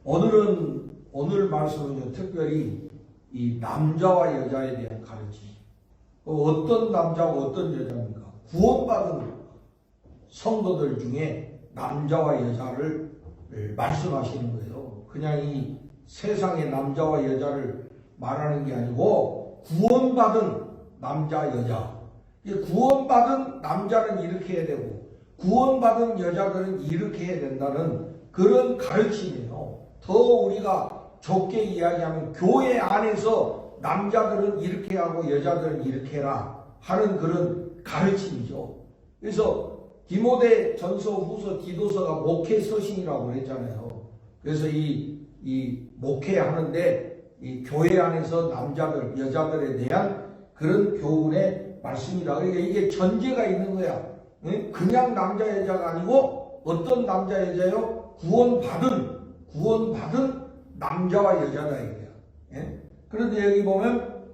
오늘 말씀은요, 특별히 이 남자와 여자에 대한 가르침. 어떤 남자와 어떤 여자입니까? 구원받은 성도들 중에 남자와 여자를 말씀하시는 거예요. 그냥 이 세상의 남자와 여자를 말하는 게 아니고 구원받은 남자, 여자. 구원받은 남자는 이렇게 해야 되고 구원받은 여자들은 이렇게 해야 된다는 그런 가르침이에요. 더 우리가 좁게 이야기하면 교회 안에서 남자들은 이렇게 하고 여자들은 이렇게 해라 하는 그런 가르침이죠. 그래서 디모데 전서, 후서, 디도서가 목회 서신이라고 그랬잖아요. 그래서 이 목회하는데 이 교회 안에서 남자들, 여자들에 대한 그런 교훈의 말씀이다. 그러니까 이게 전제가 있는 거야. 그냥 남자, 여자가 아니고 어떤 남자, 여자요? 구원받은 남자와 여자다 이거야. 그런데 여기 보면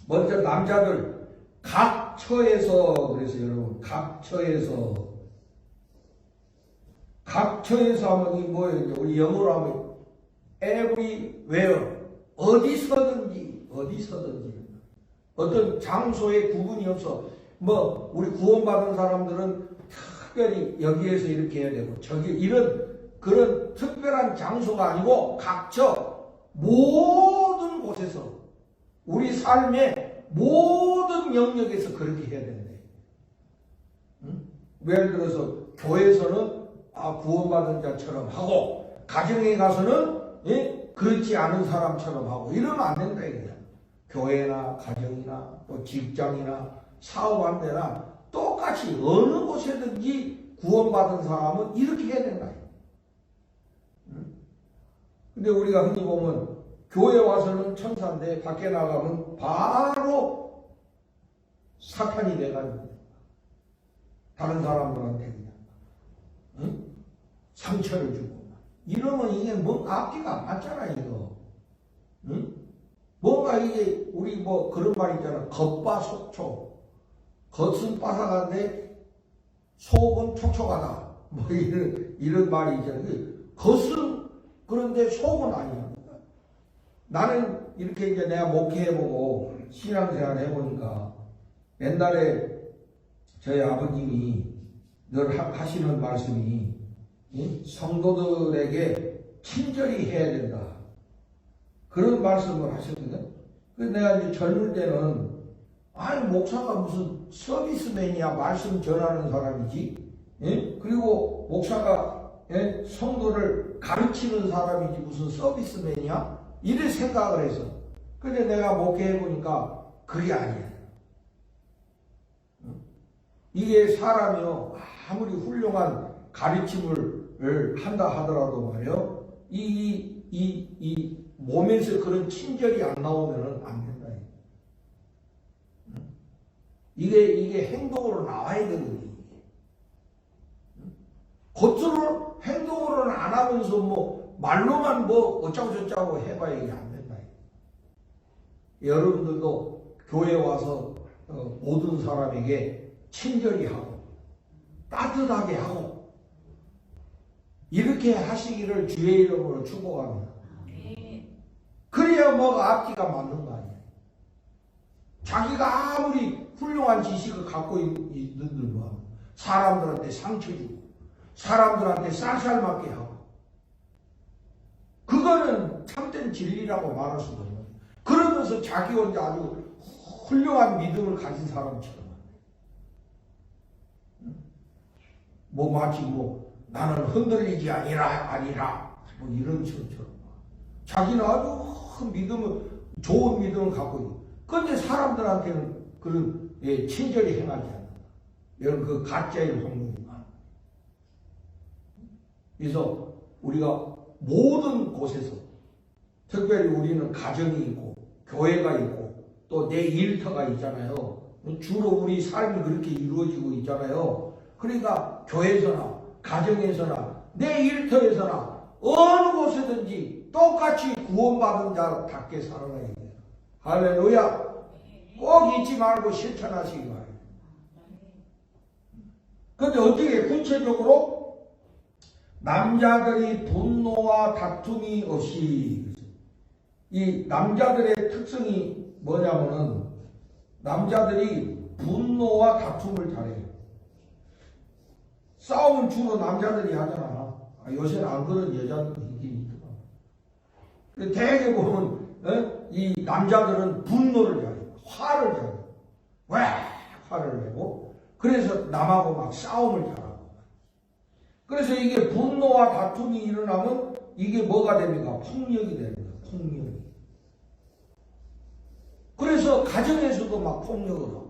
먼저 남자들 각 처에서, 그래서 여러분 각 처에서 하면 이 뭐예요? 우리 영어로 하면 everywhere, 어디서든지 어떤 장소에 구분이 없어. 뭐 우리 구원받은 사람들은 특별히 여기에서 이렇게 해야 되고 저기 이런 그런 특별한 장소가 아니고 각처 모든 곳에서 우리 삶의 모든 영역에서 그렇게 해야 되는데, 예를 들어서 교회에서는 구원받은 자처럼 하고 가정에 가서는 그렇지 않은 사람처럼 하고 이러면 안 된다 이거야. 교회나 가정이나 또 직장이나 사업한 데나 똑같이 어느 곳에든지 구원받은 사람은 이렇게 해야 된다. 근데 우리가 흔히 보면 교회 와서는 천사인데 밖에 나가면 바로 사탄이 돼가지고 다른 사람들한테 그냥 상처를 주고 이러면 이게 뭔가 앞뒤가 안 맞잖아 이거. 뭔가 이게 우리 뭐 그런 말 있잖아. 겉바속촉. 겉은 바삭한데 속은 촉촉하다. 뭐 이런 말이 있잖아. 겉은 그런데 속은 아니야. 나는 이렇게 이제 내가 목회해보고 신앙생활 해보니까 옛날에 저희 아버님이 늘 하시는 말씀이 성도들에게 친절히 해야 된다. 그런 말씀을 하셨거든. 그래서 내가 이제 젊을 때는 목사가 무슨 서비스맨이야. 말씀 전하는 사람이지. 그리고 목사가 성도를 가르치는 사람이지 무슨 서비스맨이야? 이래 생각을 해서. 근데 내가 목회해보니까 그게 아니야. 이게 사람이요. 아무리 훌륭한 가르침을 한다 하더라도 말이요. 이 몸에서 그런 친절이 안 나오면 안 된다. 이게 행동으로 나와야 되거든요. 겉으로 행동으로는 안 하면서 뭐 말로만 뭐 어쩌고저쩌고 해봐야 이게 안 된다. 여러분들도 교회 와서 모든 사람에게 친절히 하고 따뜻하게 하고 이렇게 하시기를 주의 이름으로 축복합니다. 그래야 뭐가 앞뒤가 맞는 거 아니에요. 자기가 아무리 훌륭한 지식을 갖고 있는 뭐 사람들한테 상처 주고 사람들한테 쌀쌀 맞게 하고 그거는 참된 진리라고 말할 수가 없는 거예요. 그러면서 자기 혼자 아주 훌륭한 믿음을 가진 사람처럼 뭐 마치 뭐 나는 흔들리지 아니라 뭐 이런 식처럼 자기는 아주 믿음을 좋은 믿음을 갖고 있고 그런데 사람들한테는 그런 친절히 행하지 않는다. 여러분 그 가짜의 확률이만. 그래서 우리가 모든 곳에서 특별히 우리는 가정이 있고 교회가 있고 또 내 일터가 있잖아요. 주로 우리 삶이 그렇게 이루어지고 있잖아요. 그러니까 교회에서나 가정에서나 내 일터에서나 어느 곳에든지 똑같이 구원받은 자답게 살아가야 돼요. 할렐루야. 꼭 잊지 말고 실천하시기 바랍니다. 그런데 어떻게 구체적으로 남자들이 분노와 다툼이 없이. 이 남자들의 특성이 뭐냐면은 남자들이 분노와 다툼을 잘해요. 싸움은 주로 남자들이 하잖아. 요새는 안 그런 여자들이 있긴 있더라. 대개 보면 이 남자들은 분노를 잘해요. 화를 잘해요. 왜 화를 내고 그래서 남하고 막 싸움을 잘하고. 그래서 이게 분노와 다툼이 일어나면 이게 뭐가 됩니까? 폭력이 됩니다. 폭력이. 그래서 가정에서도 막 폭력을 하고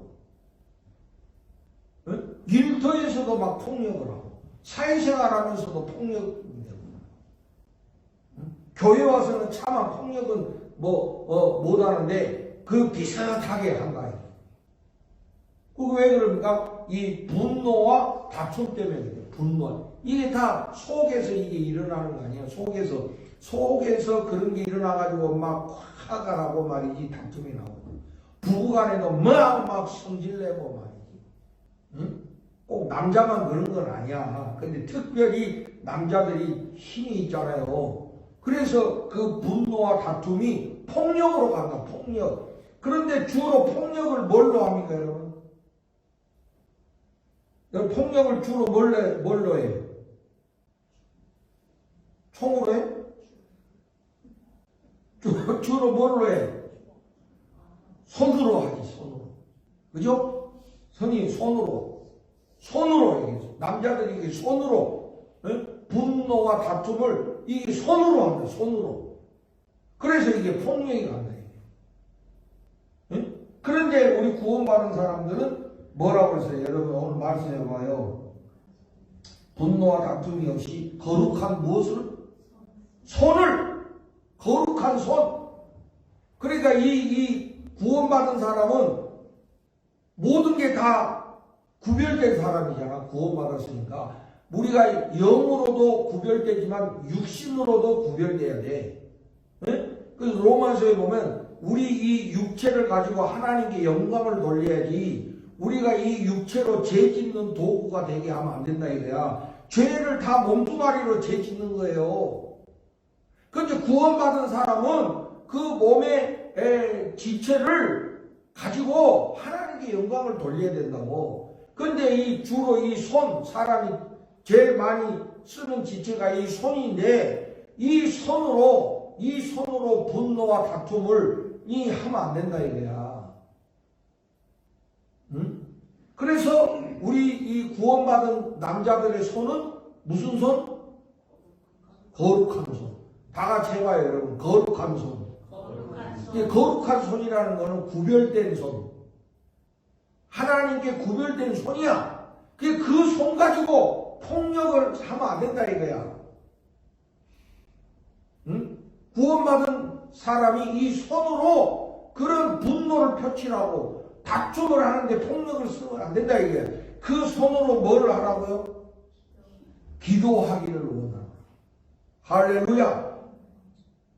일터에서도 막 폭력을 하고 사회생활하면서도 폭력을 하고 교회 와서는 차마 폭력은 못하는데 그 비슷하게 한다. 왜 그럽니까? 이 분노와 다툼 때문에 그래요. 분노. 이게 다 속에서 이게 일어나는 거 아니에요. 속에서 그런 게 일어나가지고 막 화가 나고 말이지. 다툼이 나고. 부부간에도 막 성질내고 말이지. 응? 꼭 남자만 그런 건 아니야. 근데 특별히 남자들이 힘이 있잖아요. 그래서 그 분노와 다툼이 폭력으로 간다. 폭력. 그런데 주로 폭력을 뭘로 합니까, 여러분? 폭력을 주로 뭘로 해요? 총으로 해? 주로 뭘로 해? 손으로 하지, 손으로. 그죠? 손으로 얘기해서. 남자들이 이게 손으로, 분노와 다툼을 이게 손으로 합니다, 손으로. 그래서 이게 폭력이 간다, 이게. 그런데 우리 구원받은 사람들은 뭐라고 했어요? 여러분 오늘 말씀해봐요. 분노와 다툼이 없이 거룩한 무엇을? 거룩한 손. 그러니까 이 구원받은 사람은 모든 게 다 구별된 사람이잖아. 구원받았으니까. 우리가 영으로도 구별되지만 육신으로도 구별돼야 돼. 그래서 로마서에 보면 우리 이 육체를 가지고 하나님께 영광을 돌려야지 우리가 이 육체로 죄 짓는 도구가 되게 하면 안 된다 이거야. 죄를 다 몸뚱아리로 죄 짓는 거예요. 그런데 구원받은 사람은 그 몸의 지체를 가지고 하나님께 영광을 돌려야 된다고. 그런데 이 주로 이 손, 사람이 제일 많이 쓰는 지체가 이 손인데 이 손으로 분노와 다툼을 하면 안 된다 이거야. 그래서 우리 이 구원받은 남자들의 손은 무슨 손? 거룩한 손. 다 같이 해봐요, 여러분. 거룩한 손. 거룩한 손이라는 거는 구별된 손. 하나님께 구별된 손이야. 그 손 가지고 폭력을 하면 안 된다 이거야. 구원받은 사람이 이 손으로 그런 분노를 표출하고 다툼을 하는데 폭력을 쓰면 안 된다 이게. 그 손으로 뭐를 하라고요? 기도하기를 원하라. 할렐루야.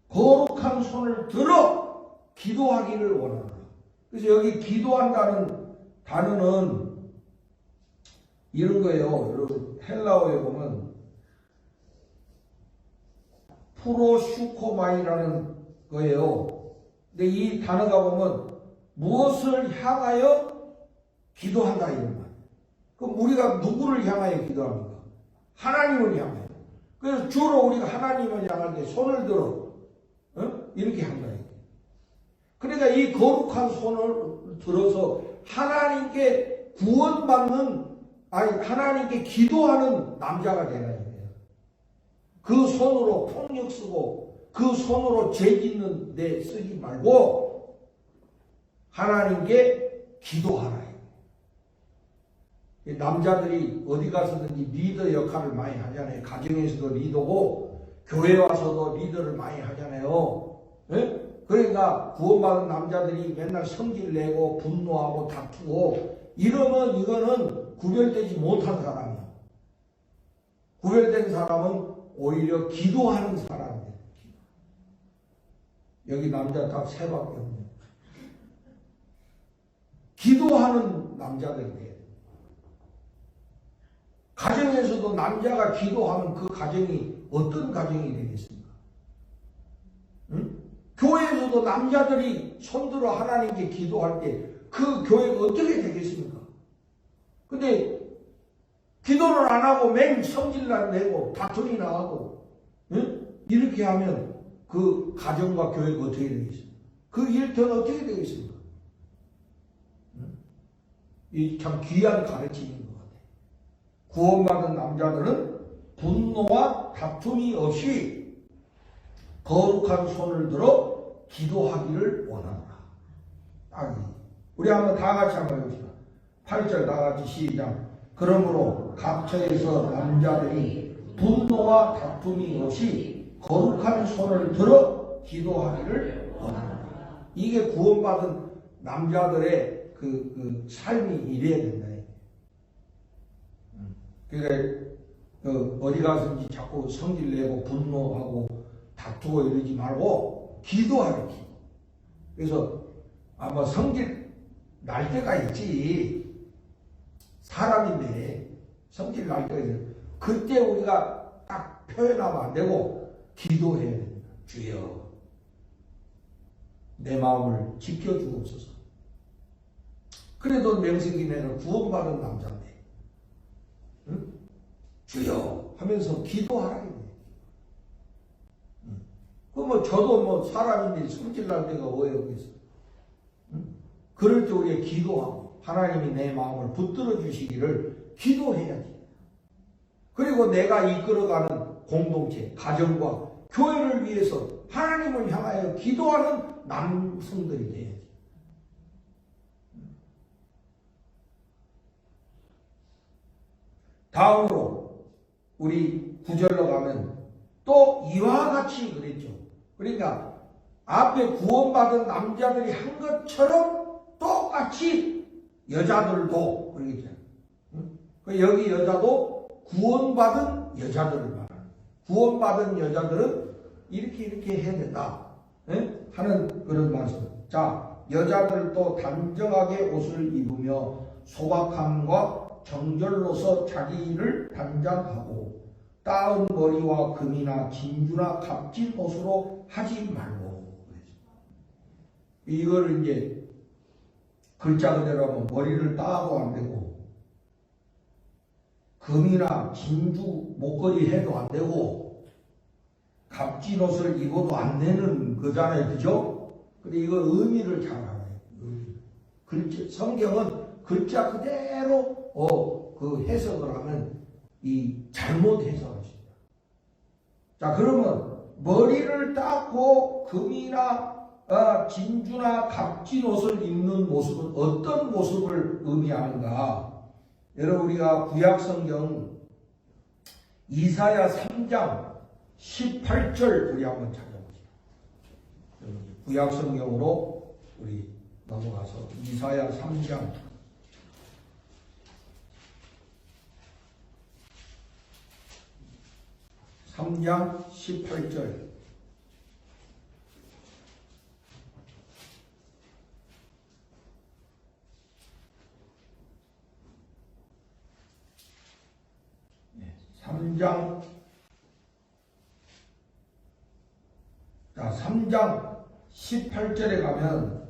거룩한 손을 들어 기도하기를 원하라. 그래서 여기 기도한다는 단어는 이런 거예요. 여러분 헬라어에 보면 프로슈코마이라는 거예요. 근데 이 단어가 보면 무엇을 향하여 기도한다 이런 말. 그럼 우리가 누구를 향하여 기도합니까? 하나님을 향하여. 그래서 주로 우리가 하나님을 향할 때 손을 들어 이렇게 한다. 그러니까 이 거룩한 손을 들어서 하나님께 하나님께 기도하는 남자가 되라 이거예요. 그 손으로 폭력 쓰고 그 손으로 죄 짓는 데 쓰지 말고 하나님께 기도하라. 남자들이 어디 가서든지 리더 역할을 많이 하잖아요. 가정에서도 리더고 교회 와서도 리더를 많이 하잖아요. 네? 그러니까 구원받은 남자들이 맨날 성질 내고 분노하고 다투고 이러면 이거는 구별되지 못한 사람이야. 구별된 사람은 오히려 기도하는 사람이에요. 여기 남자 딱 세 밖에 없네. 기도하는 남자들이 돼요. 가정에서도 남자가 기도하면 그 가정이 어떤 가정이 되겠습니까? 응? 교회에서도 남자들이 손들어 하나님께 기도할 때 그 교회가 어떻게 되겠습니까? 근데 기도를 안 하고 맹 성질날 내고 다툼이 나고, 응? 이렇게 하면 그 가정과 교회가 어떻게 되겠습니까? 그 일터는 어떻게 되겠습니까? 응? 이 참 귀한 가르침인 것 같아요. 구원받은 남자들은 분노와 다툼이 없이 거룩한 손을 들어 기도하기를 원한다. 우리 한번 다 같이 한번 해봅시다. 8절 다 같이 시작. 그러므로 각처에서 남자들이 분노와 다툼이 없이 거룩한 손을 들어 기도하기를 원한다. 이게 구원받은 남자들의 그 삶이 이래야 된다. 그러니까 어디 가서든지 자꾸 성질 내고 분노하고 다투고 이러지 말고 기도하래. 기도. 그래서 아마 성질 날 때가 있지. 사람인데 성질 날 때가 있어. 그때 우리가 딱 표현하면 안 되고 기도해야 됩니다. 주여 내 마음을 지켜주옵소서. 그래도 명색이 내는 구원받은 남자인데, 응? 주여 하면서 기도하라. 그럼 저도 뭐 사람인데 성질 날 때가 왜 여기 있어? 응? 그럴 때 우리가 기도하고 하나님이 내 마음을 붙들어 주시기를 기도해야지. 그리고 내가 이끌어가는 공동체, 가정과 교회를 위해서 하나님을 향하여 기도하는 남성들이 돼야지. 다음으로 우리 9절로 가면 또 이와 같이 그랬죠. 그러니까 앞에 구원받은 남자들이 한 것처럼 똑같이 여자들도 그러겠죠. 여기 여자도 구원받은 여자들을 말하는, 구원받은 여자들은 이렇게 해야 된다 하는 그런 말씀. 자, 여자들도 단정하게 옷을 입으며 소박함과 정절로서 자기 일을 단장하고 따은 머리와 금이나 진주나 값진 옷으로 하지 말고. 이걸 이제 글자 그대로 하면 머리를 따도 안 되고 금이나 진주 목걸이 해도 안 되고 값진 옷을 입어도 안 되는 거잖아요. 그죠? 근데 이거 의미를 잘 알아요. 글자, 성경은 글자 그대로 그 해석을 하면 이 잘못 해석하십니다. 자, 그러면 머리를 닦고 금이나 진주나 값진 옷을 입는 모습은 어떤 모습을 의미하는가? 여러분, 우리가 구약성경 이사야 3장 18절 우리 한번 찾아보죠. 구약성경으로 우리 넘어가서 이사야 3장 18절. 네, 3장 18절에 가면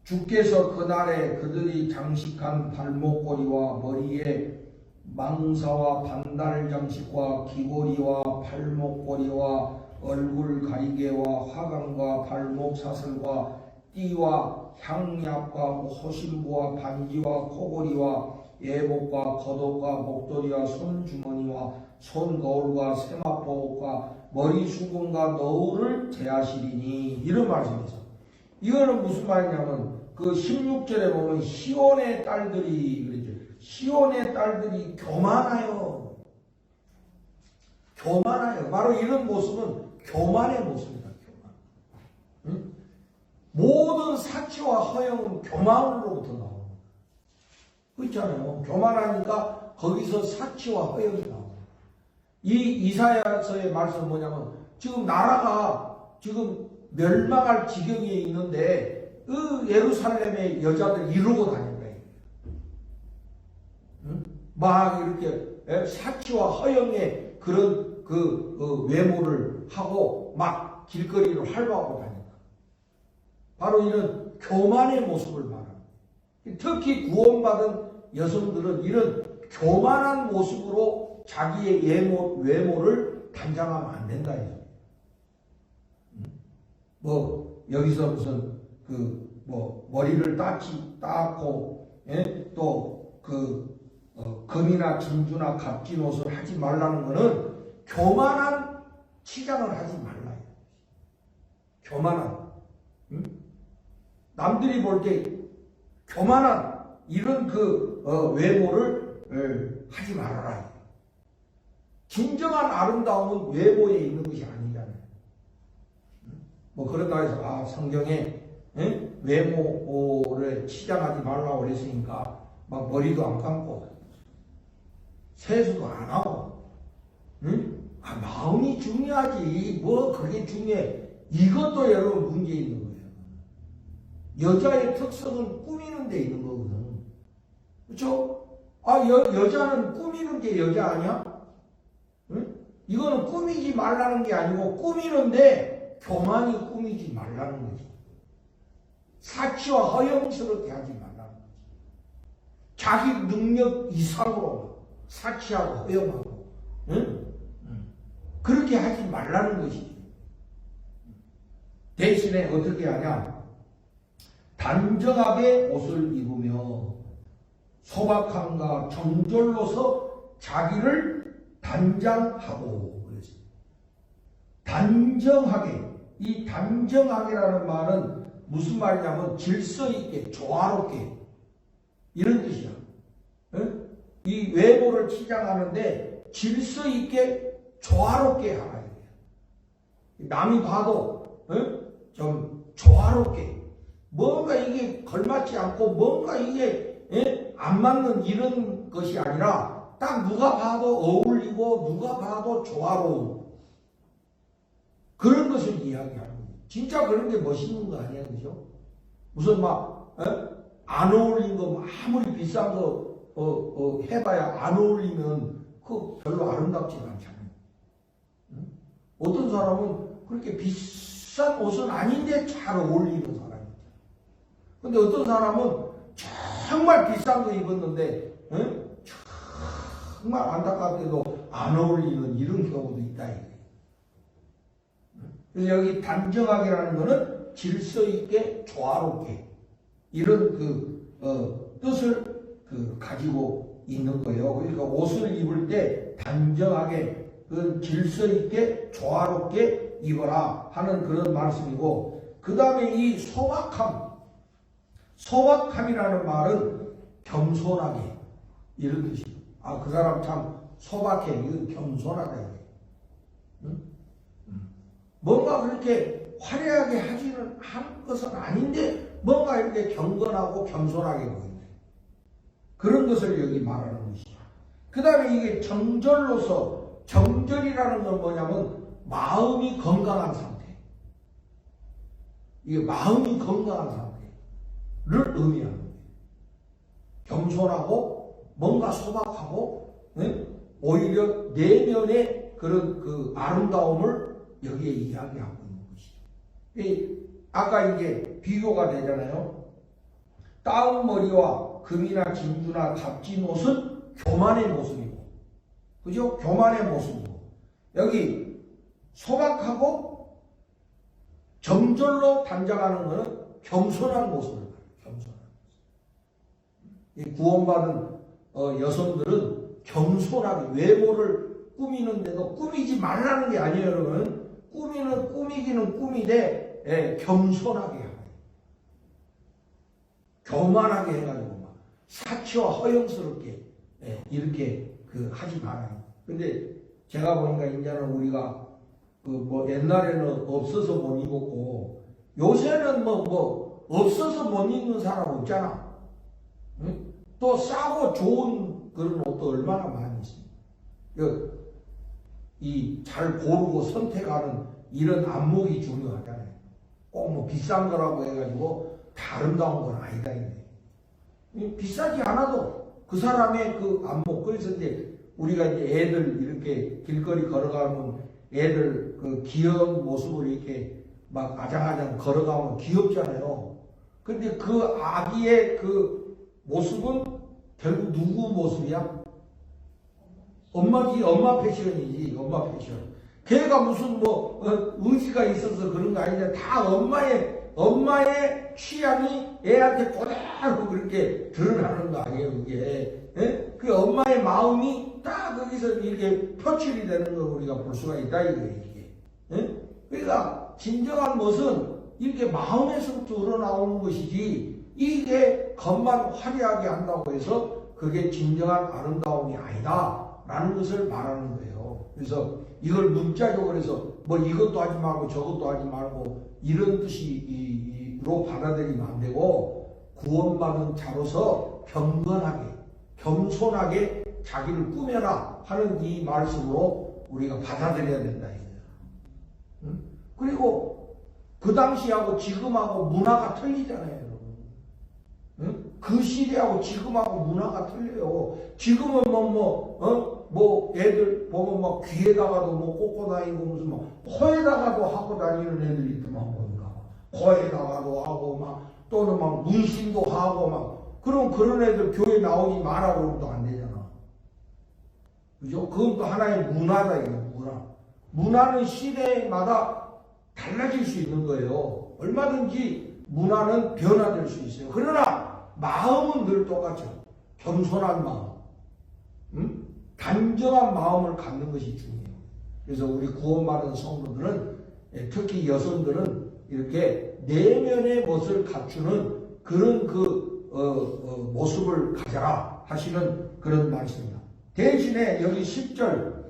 주께서 그날에 그들이 장식한 발목걸이와 머리에 망사와 반달 장식과 귀걸이와 발목걸이와 얼굴 가리개와 화관과 발목 사슬과 띠와 향약과 호심부와 반지와 코걸이와 예복과 겉옷과 목도리와 손주머니와 손거울과 세마포과 머리 수건과 너울을 제하시리니, 이런 말씀이죠. 이거는 무슨 말이냐면 그 16절에 보면 시온의 딸들이 그러죠. 시온의 딸들이 교만하여. 교만하여. 바로 이런 모습은 교만의 모습이다. 교만. 응? 모든 사치와 허영은 교만으로부터 나옵니다. 그렇잖아요. 교만하니까 거기서 사치와 허영이 나옵니다. 이 이사야서의 말씀은 뭐냐면 지금 나라가 지금 멸망할 지경에 있는데 그 예루살렘의 여자들 이러고 다닌다. 응? 막 이렇게 사치와 허영의 그런 외모를 하고 막 길거리를 활보하고 다닌다. 바로 이런 교만의 모습을 말합니다. 특히 구원받은 여성들은 이런 교만한 모습으로 자기의 외모를 단장하면 안 된다. 여기서 무슨 머리를 닦고, 또 금이나 진주나 값진 옷을 하지 말라는 것은 교만한 치장을 하지 말라. 교만한, 남들이 볼 때 교만한 이런 외모를 하지 말아라. 진정한 아름다움은 외모에 있는 것이 아니잖아요. 그렇다 해서 성경에 외모를 치장하지 말라고 그랬으니까 막 머리도 안 감고 세수도 안 하고, 마음이 중요하지. 그게 중요해. 이것도 여러분 문제 있는 거예요. 여자의 특성은 꾸미는 데 있는 거거든. 그렇죠? 여자는 꾸미는 게 여자 아니야? 이거는 꾸미지 말라는 게 아니고 꾸미는데 교만이 꾸미지 말라는 거지. 사치와 허영스럽게 하지 말라는 거지. 자기 능력 이상으로 사치하고 허영하고, 그렇게 하지 말라는 것이지. 대신에 어떻게 하냐? 단정하게 옷을 입으며 소박함과 정절로서 자기를 단장하고. 그러지. 단정하게. 이 단정하게라는 말은 무슨 말이냐면 질서 있게, 조화롭게, 이런 뜻이야. 이 외모를 치장하는데 질서 있게, 조화롭게 하라. 남이 봐도 좀 조화롭게, 뭔가 이게 걸맞지 않고 뭔가 이게 안 맞는 이런 것이 아니라 딱 누가 봐도 어울리고 누가 봐도 조화로운 그런 것을 이야기하는 거예요. 진짜 그런 게 멋있는 거 아니야, 그죠? 무슨 안 어울린 거 아무리 비싼 거 해봐야 안 어울리면 그거 별로 아름답지가 않잖아요. 어떤 사람은 그렇게 비싼 옷은 아닌데 잘 어울리는 사람이 있잖아요. 근데 어떤 사람은 정말 비싼 거 입었는데 정말 안타깝게도 안 어울리는 이런 경우도 있다. 그래서 여기 단정하게라는 것은 질서 있게, 조화롭게, 이런 뜻을 가지고 있는 거예요. 그러니까 옷을 입을 때 단정하게, 질서 있게, 조화롭게 입어라 하는 그런 말씀이고, 그 다음에 이 소박함이라는 말은 겸손하게, 이런 뜻이에요. 그 사람 참 소박해. 이건 겸손하다. 뭔가 그렇게 화려하게 하지는 한 것은 아닌데 뭔가 이렇게 경건하고 겸손하게 보인다. 그런 것을 여기 말하는 것이죠. 그 다음에 이게 정절로서, 정절이라는 건 뭐냐면 마음이 건강한 상태. 이게 마음이 건강한 상태를 의미하는 거예요. 겸손하고 뭔가 소박하고, 오히려 내면의 그런 아름다움을 여기에 이야기하고 있는 것이죠. 아까 이게 비교가 되잖아요. 따은 머리와 금이나 진주나 값진 옷은 교만의 모습이고, 그죠? 교만의 모습이고, 여기 소박하고 정절로 단장하는 것은 겸손한 모습을 말해요. 겸손한 모습. 이 구원받은 여성들은 겸손하게 외모를 꾸미는데도 꾸미지 말라는 게 아니에요, 여러분. 꾸미기는 꾸미되 겸손하게 하고, 교만하게 해가지고 막 사치와 허영스럽게 이렇게 하지 말아요. 근데 제가 보니까 이제는 우리가 옛날에는 없어서 못 입었고 요새는 없어서 못 입는 사람 없잖아. 응? 또 싸고 좋은 그런 옷도 얼마나 많이 있습니다. 이 잘 고르고 선택하는 이런 안목이 중요하잖아요. 꼭 비싼 거라고 해가지고 다 아름다운 건 아니다. 비싸지 않아도 그 사람의 그 안목, 그래서 이제 우리가 이제 애들 이렇게 길거리 걸어가면 애들 그 귀여운 모습을 이렇게 막 아장아장 걸어가면 귀엽잖아요. 근데 그 아기의 그 모습은 결국 누구 모습이야? 엄마지, 엄마 패션이지, 엄마 패션. 걔가 무슨 뭐 의지가 있어서 그런 거 아니냐. 다 엄마의 취향이 애한테 그대로 그렇게 드러나는 거 아니에요, 그게. 예? 그 엄마의 마음이 딱 거기서 이렇게 표출이 되는 걸 우리가 볼 수가 있다, 이거예요, 이게. 예? 그러니까 진정한 것은 이렇게 마음에서부터 우러나오는 것이지, 이게 겉만 화려하게 한다고 해서 그게 진정한 아름다움이 아니다 라는 것을 말하는 거예요. 그래서 이걸 문자적으로 해서 뭐 이것도 하지 말고 저것도 하지 말고 이런 뜻으로 받아들이면 안 되고, 구원받은 자로서 경건하게 겸손하게 자기를 꾸며라 하는 이 말씀으로 우리가 받아들여야 된다 이거예요. 응? 그리고 그 당시하고 지금하고 문화가 틀리잖아요, 여러분. 응? 그 시대하고 지금하고 문화가 틀려요. 지금은 뭐 애들 보면 막 귀에다가도 뭐 꽂고 다니고 무슨 뭐 코에다가도 하고 다니는 애들이 있더만 보니까 코에다가도 하고 막 또는 막 문신도 하고 막 그럼 그런 애들 교회 나오지 말라고 그러면 또 안 되잖아. 그죠? 그건 또 하나의 문화다 이거 문화. 문화는 시대마다 달라질 수 있는 거예요. 얼마든지 문화는 변화될 수 있어요. 그러나 마음은 늘 똑같죠. 겸손한 마음, 단정한 마음을 갖는 것이 중요해요. 그래서 우리 구원받은 성도들은, 특히 여성들은 이렇게 내면의 멋을 갖추는 그런 모습을 가져라 하시는 그런 말씀입니다. 대신에 여기 10절,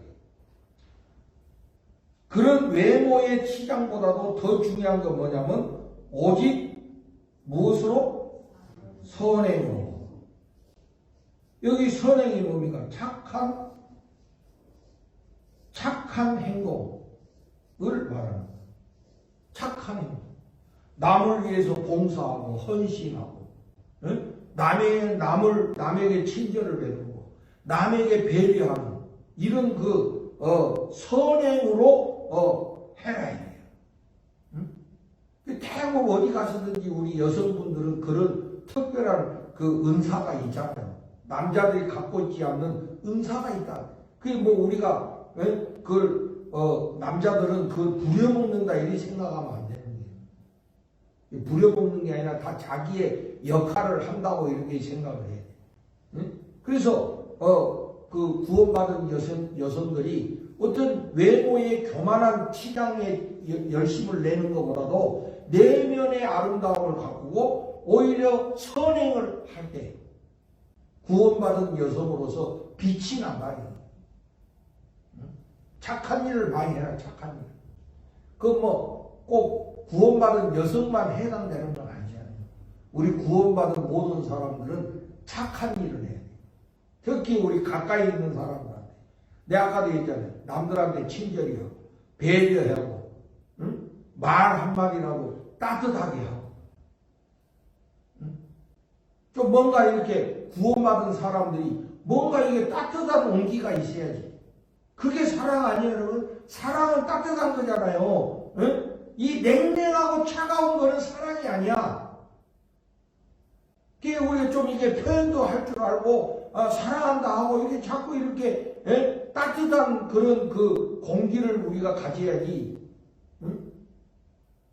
그런 외모의 치장보다도 더 중요한 건 뭐냐면 오직 무엇으로? 선행으로. 여기 선행이 뭡니까? 착한 행동을 말하는 거예요. 착한 행동. 남을 위해서 봉사하고 헌신하고, 응? 남에게 친절을 베풀고 남에게 배려하는 이런 선행으로 해라 이래요. 응? 태국 어디 가서든지 우리 여성분들은 그런 특별한 그 은사가 있잖아요. 남자들이 갖고 있지 않는 은사가 있다. 그게 뭐 우리가 남자들은 그걸 부려먹는다 이렇게 생각하면 안 되는 거예요. 부려먹는 게 아니라 다 자기의 역할을 한다고 이렇게 생각을 해야 돼. 응? 그래서 그 구원받은 여성들이 어떤 외모의 교만한 치장에 열심을 내는 것보다도 내면의 아름다움을 가꾸고 오히려 선행을 할 때 구원받은 여성으로서 빛이 난다. 착한 일을 많이 해라, 착한 일. 꼭 구원받은 여성만 해당되는 건 아니잖아요. 우리 구원받은 모든 사람들은 착한 일을 해야 돼. 특히 우리 가까이 있는 사람들한테. 내가 아까도 얘기했잖아요. 남들한테 친절히 하고, 배려하고, 응? 말 한마디라도 따뜻하게 하고. 응? 좀 뭔가 이렇게 구원받은 사람들이 뭔가 이게 따뜻한 온기가 있어야지. 그게 사랑 아니에요, 여러분? 사랑은 따뜻한 거잖아요. 응? 이 냉랭하고 차가운 거는 사랑이 아니야. 그게 우리가 좀 이게 표현도 할 줄 알고, 사랑한다 하고, 이렇게 자꾸 이렇게, 따뜻한 그런 그 공기를 우리가 가져야지. 응?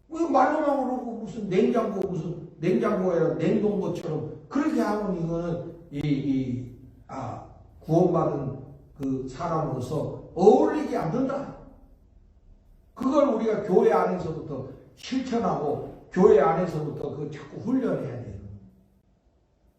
왜 말로만 그러고 무슨 냉장고에 냉동고처럼 그렇게 하면 이거는 구원받은 그 사람으로서 어울리지 않는다. 그걸 우리가 교회 안에서부터 실천하고 교회 안에서부터 그 자꾸 훈련해야 돼요.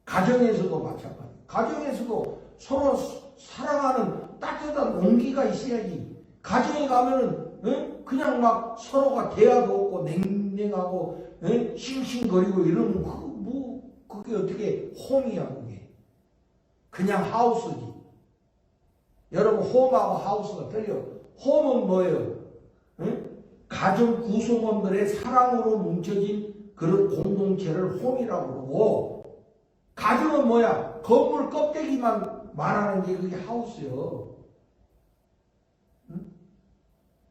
가정에서도 마찬가지. 가정에서도 서로 사랑하는 따뜻한 온기가 있어야지. 가정에 가면은 그냥 막 서로가 대화도 없고 냉랭하고 싱싱거리고 이러면 그게 어떻게 홈이야 그게. 그냥 하우스지. 여러분 홈하고 하우스가 틀려. 홈은 뭐예요? 가정 구성원들의 사랑으로 뭉쳐진 그런 공동체를 홈이라고 그러고, 가정은 뭐야? 건물 껍데기만 말하는 게 그게 하우스요.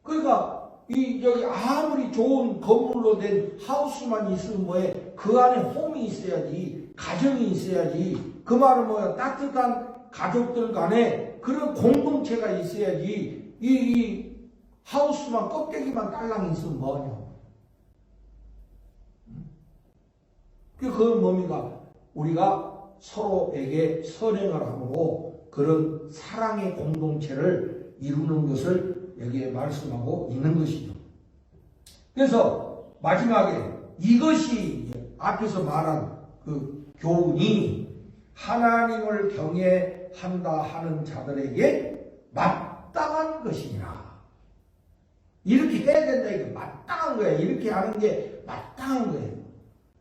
그러니까 여기 아무리 좋은 건물로 된 하우스만 있으면 뭐해? 그 안에 홈이 있어야지, 가정이 있어야지. 그 말은 뭐야? 따뜻한 가족들 간에 그런 공동체가 있어야지. 이 하우스만 껍데기만 딸랑 있으면 뭐하냐? 그건 뭡니까? 우리가 서로에게 선행을 함으로 그런 사랑의 공동체를 이루는 것을 여기에 말씀하고 있는 것이죠. 그래서 마지막에 이것이 앞에서 말한 그 교훈이 하나님을 경외한다 하는 자들에게 마땅한 것이니라. 이렇게 해야 된다. 이게 마땅한 거예요. 이렇게 하는 게 마땅한 거예요.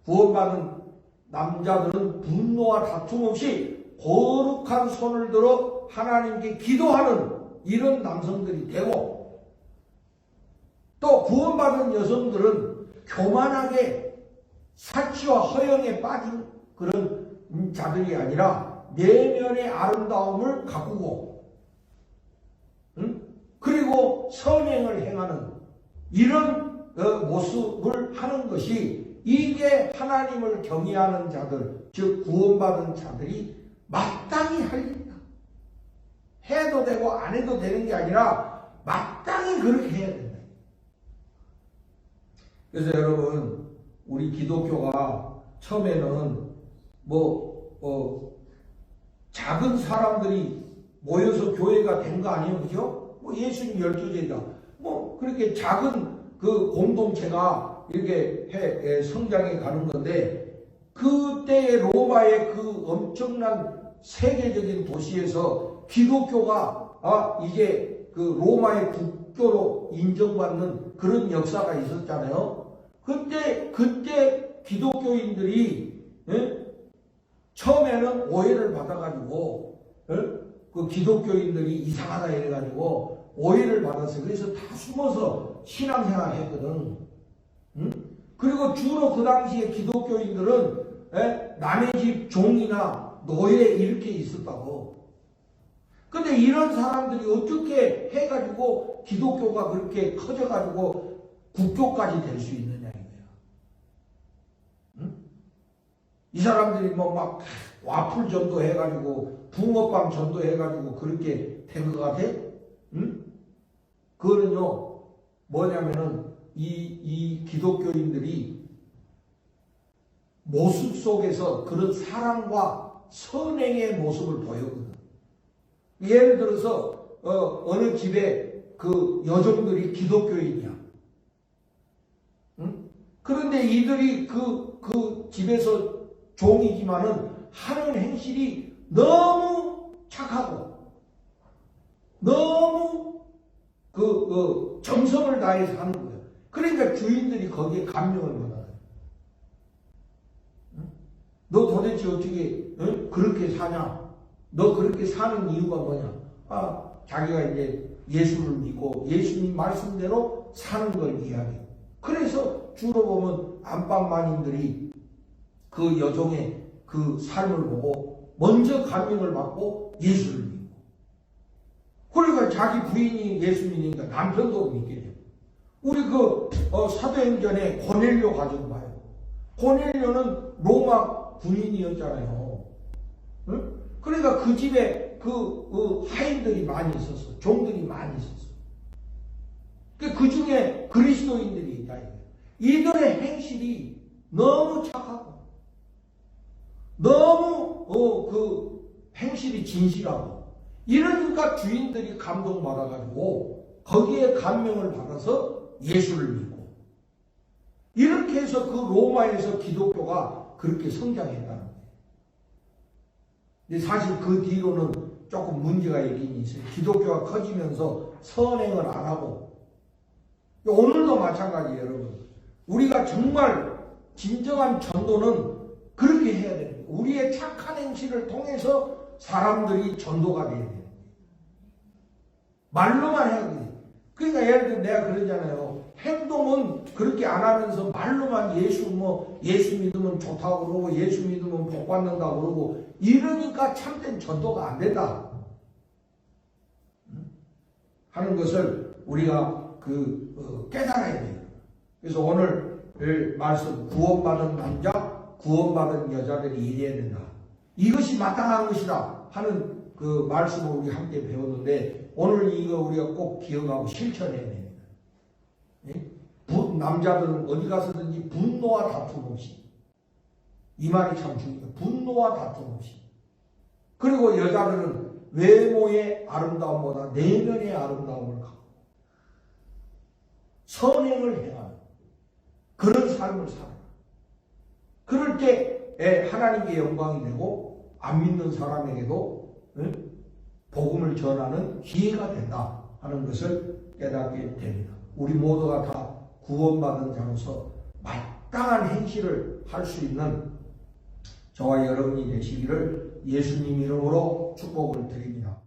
구원받은 남자들은 분노와 다툼 없이 거룩한 손을 들어 하나님께 기도하는 이런 남성들이 되고, 또 구원받은 여성들은 교만하게 사치와 허영에 빠진 그런 자들이 아니라 내면의 아름다움을 가꾸고, 그리고 선행을 행하는 이런 모습을 하는 것이, 이게 하나님을 경외하는 자들, 즉 구원받은 자들이 마땅히 할 일이다. 해도 되고 안 해도 되는 게 아니라 마땅히 그렇게 해야 된다. 그래서 여러분, 우리 기독교가 처음에는 작은 사람들이 모여서 교회가 된 거 아니에요, 그죠? 예수님 12제자, 그렇게 작은 그 공동체가 이렇게 성장해 가는 건데, 그때의 로마의 그 엄청난 세계적인 도시에서 기독교가 이제 그 로마의 국교로 인정받는 그런 역사가 있었잖아요. 그때 기독교인들이 처음에는 오해를 받아가지고 그 기독교인들이 이상하다 이래가지고 오해를 받았어요. 그래서 다 숨어서 신앙생활 했거든. 그리고 주로 그 당시에 기독교인들은 남의 집 종이나 노예 이렇게 있었다고. 근데 이런 사람들이 어떻게 해가지고 기독교가 그렇게 커져가지고 국교까지 될 수 있느냐 이거야. 이 사람들이 막 와플 전도 해가지고 붕어빵 전도 해가지고 그렇게 된 것 같아? 그거는요 뭐냐면은 이 기독교인들이 모습 속에서 그런 사랑과 선행의 모습을 보였거든. 예를 들어서 어느 집에 그 여종들이 기독교인이야. 그런데 이들이 그 집에서 종이지만은 하는 행실이 너무 착하고 너무 정성을 다해서 하는 거예요. 그러니까 주인들이 거기에 감명을 받아요. 너 도대체 어떻게 그렇게 사냐? 너 그렇게 사는 이유가 뭐냐? 자기가 이제 예수를 믿고 예수님 말씀대로 사는 걸 이야기해요. 그래서 주로 보면 안방마님들이 그 여종의 그 삶을 보고 먼저 감명을 받고 예수를 믿고, 그러니까 자기 부인이 예수 믿으니까 남편도 믿게 돼요. 우리 사도행전에 고넬료 가정 봐요. 고넬료는 로마 군인이었잖아요. 그러니까 그 집에 하인들이 많이 있었어. 종들이 많이 있었어. 그 중에 그리스도인들이 있다. 이들의 행실이 너무 착하고 너무 행실이 진실하고, 이러니까 주인들이 감동받아가지고 거기에 감명을 받아서 예수를 믿고, 이렇게 해서 그 로마에서 기독교가 그렇게 성장했다는 거예요. 근데 사실 그 뒤로는 조금 문제가 있긴 있어요. 기독교가 커지면서 선행을 안 하고, 오늘도 마찬가지예요, 여러분. 우리가 정말 진정한 전도는 그렇게 해야 됩니다. 우리의 착한 행실을 통해서 사람들이 전도가 돼야 돼요. 말로만 해야 돼요. 그러니까 예를 들어 내가 그러잖아요. 행동은 그렇게 안 하면서 말로만 예수 믿으면 좋다고 그러고 예수 믿으면 복 받는다고 그러고 이러니까 참된 전도가 안 된다 하는 것을 우리가 깨달아야 돼요. 그래서 오늘 말씀 구원받은 남자, 구원받은 여자들이 일해야 된다. 이것이 마땅한 것이다 하는 그 말씀을 우리 함께 배웠는데 오늘 이거 우리가 꼭 기억하고 실천해야 됩니다. 남자들은 어디 가서든지 분노와 다툼 없이, 이 말이 참 중요해요. 분노와 다툼 없이. 그리고 여자들은 외모의 아름다움보다 내면의 아름다움을 갖고 선행을 행하는 그런 삶을 살아요. 그럴 때 하나님께 영광이 되고 안 믿는 사람에게도 복음을 전하는 기회가 된다 하는 것을 깨닫게 됩니다. 우리 모두가 다 구원받은 자로서 마땅한 행실을 할 수 있는 저와 여러분이 되시기를 예수님 이름으로 축복을 드립니다.